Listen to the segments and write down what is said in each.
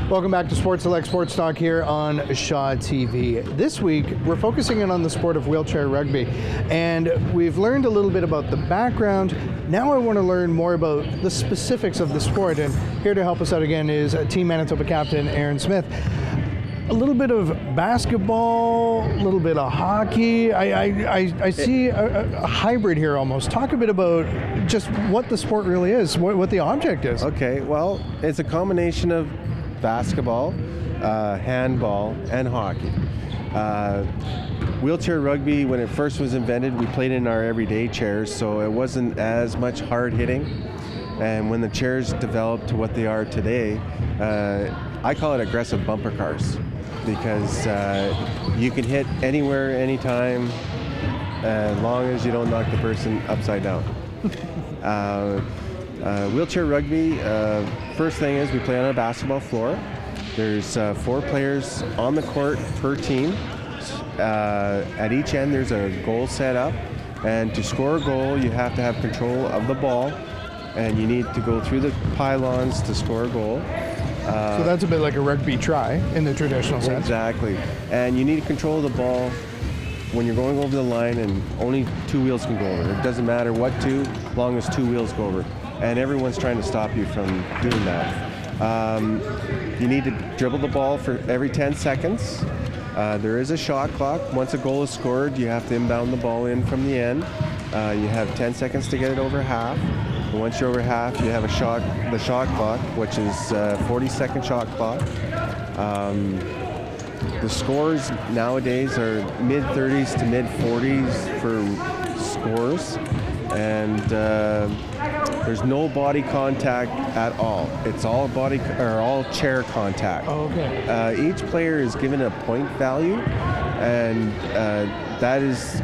Welcome back to Sports Select Sports Talk here on Shaw TV. This week, we're focusing in on the sport of wheelchair rugby, and we've learned a little bit about the background. Now I want to learn more about the specifics of the sport, and here to help us out again is Team Manitoba captain Aaron Smith. A little bit of basketball, a little bit of hockey. I see a hybrid here almost. Talk a bit about just what the sport really is, what the object is. Okay, well, it's a combination of basketball, handball, and hockey. Wheelchair rugby, when it first was invented, we played in our everyday chairs, so it wasn't as much hard hitting. And when the chairs developed to what they are today, I call it aggressive bumper cars, because you can hit anywhere, anytime, as long as you don't knock the person upside down. Wheelchair rugby, first thing is we play on a basketball floor. There's 4 players on the court per team. At each end there's a goal set up, and to score a goal you have to have control of the ball, and you need to go through the pylons to score a goal. So that's a bit like a rugby try in the traditional sense. Exactly. And you need to control the ball when you're going over the line, and only 2 wheels can go over. It doesn't matter what 2, as long as 2 wheels go over. And everyone's trying to stop you from doing that. You need to dribble the ball for every 10 seconds. There is a shot clock. Once a goal is scored, you have to inbound the ball in from the end. You have 10 seconds to get it over half. And once you're over half, you have the shot clock, which is 40-second shot clock. The scores nowadays are mid-30s to mid-40s for scores, and there's no body contact at all. It's all all chair contact. Oh, okay. Each player is given a point value, and that is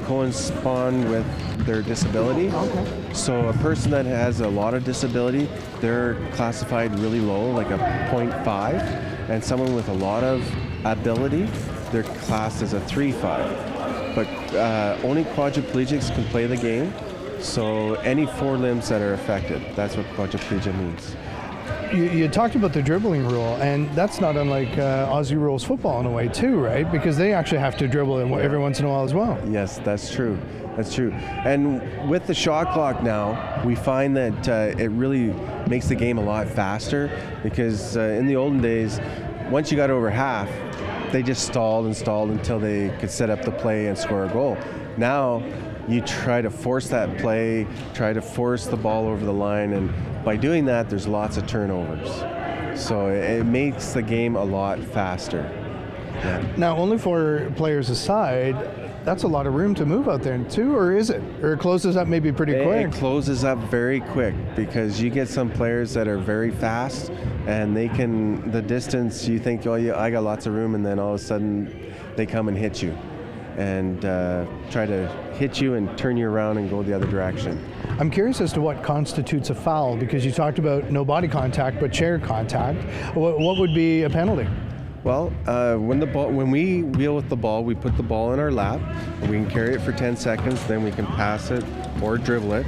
correspond with their disability. Okay. So a person that has a lot of disability, they're classified really low, like a 0.5, and someone with a lot of ability, they're classed as a 3.5. But only quadriplegics can play the game, so any 4 limbs that are affected, that's what quadriplegia means. You talked about the dribbling rule, and that's not unlike Aussie rules football in a way too, right? Because they actually have to dribble every once in a while as well. Yes, that's true. That's true. And with the shot clock now, we find that it really makes the game a lot faster, because in the olden days, once you got over half, they just stalled until they could set up the play and score a goal. Now, you try to force that play, try to force the ball over the line, and by doing that, there's lots of turnovers. So it makes the game a lot faster. Yeah. Now, only 4 players aside, that's a lot of room to move out there too, or is it? Or it closes up maybe pretty quick? It closes up very quick, because you get some players that are very fast, and the distance, you think, oh yeah, I got lots of room, and then all of a sudden they come and hit you, and try to hit you and turn you around and go the other direction. I'm curious as to what constitutes a foul, because you talked about no body contact but chair contact. What would be a penalty? Well, when we wheel with the ball, we put the ball in our lap, and we can carry it for 10 seconds, then we can pass it or dribble it.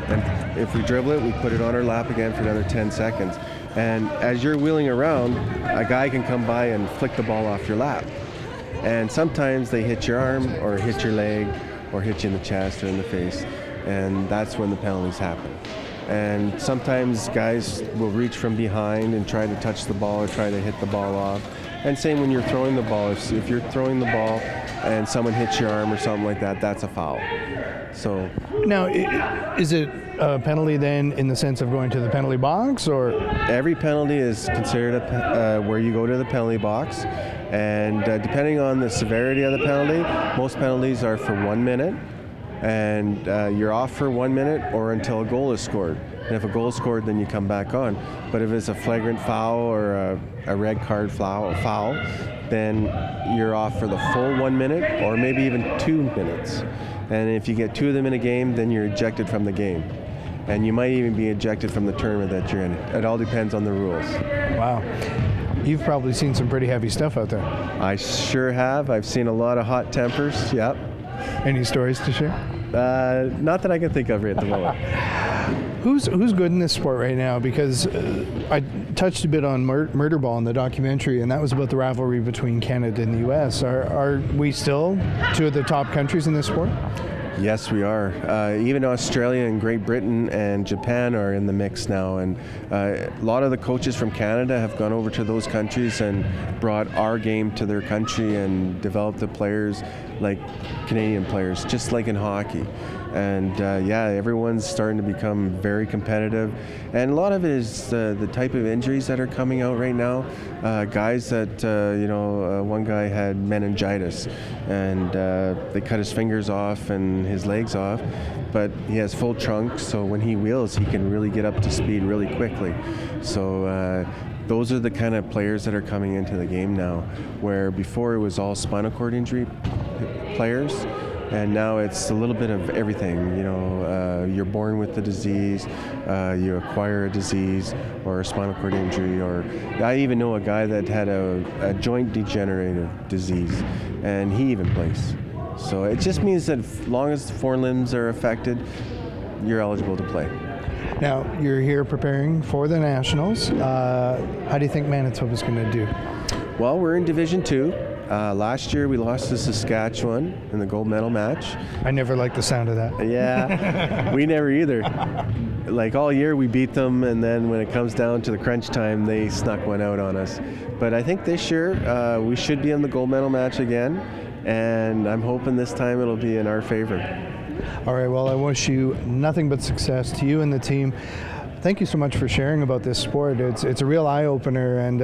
And if we dribble it, we put it on our lap again for another 10 seconds. And as you're wheeling around, a guy can come by and flick the ball off your lap. And sometimes they hit your arm or hit your leg or hit you in the chest or in the face, and that's when the penalties happen. And sometimes guys will reach from behind and try to touch the ball or try to hit the ball off. And same when you're throwing the ball. If you're throwing the ball and someone hits your arm or something like that, that's a foul. So now, is it a penalty then in the sense of going to the penalty box, or? Every penalty is considered where you go to the penalty box, and depending on the severity of the penalty, most penalties are for 1 minute, and you're off for 1 minute or until a goal is scored. And if a goal is scored, then you come back on. But if it's a flagrant foul or a red card foul, then you're off for the full 1 minute or maybe even 2 minutes. And if you get 2 of them in a game, then you're ejected from the game. And you might even be ejected from the tournament that you're in. It all depends on the rules. Wow. You've probably seen some pretty heavy stuff out there. I sure have. I've seen a lot of hot tempers, yep. Any stories to share? Not that I can think of right at the moment. Who's good in this sport right now? Because I touched a bit on Murder Ball in the documentary, and that was about the rivalry between Canada and the U.S. Are we still two of the top countries in this sport? Yes, we are. Even Australia and Great Britain and Japan are in the mix now, and a lot of the coaches from Canada have gone over to those countries and brought our game to their country and developed the players like Canadian players, just like in hockey. And everyone's starting to become very competitive, and a lot of it is the type of injuries that are coming out right now. Guys that one guy had meningitis, and they cut his fingers off and his legs off, but he has full trunk, so when he wheels, he can really get up to speed really quickly. So those are the kind of players that are coming into the game now, where before it was all spinal cord injury players. And now it's a little bit of everything. You're born with the disease, you acquire a disease or a spinal cord injury, or I even know a guy that had a joint degenerative disease, and he even plays. So it just means that as long as the forelimbs are affected, you're eligible to play. Now, you're here preparing for the Nationals. How do you think Manitoba's going to do? Well, we're in Division 2. Last year we lost to Saskatchewan in the gold medal match. I never liked the sound of that. Yeah, we never either. Like all year we beat them, and then when it comes down to the crunch time, they snuck one out on us. But I think this year we should be in the gold medal match again, and I'm hoping this time it'll be in our favor. All right, well, I wish you nothing but success to you and the team. Thank you so much for sharing about this sport. It's a real eye-opener, and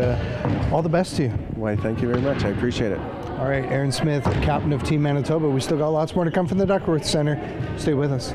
all the best to you. Why, thank you very much. I appreciate it. All right, Aaron Smith, captain of Team Manitoba. We still got lots more to come from the Duckworth Center. Stay with us.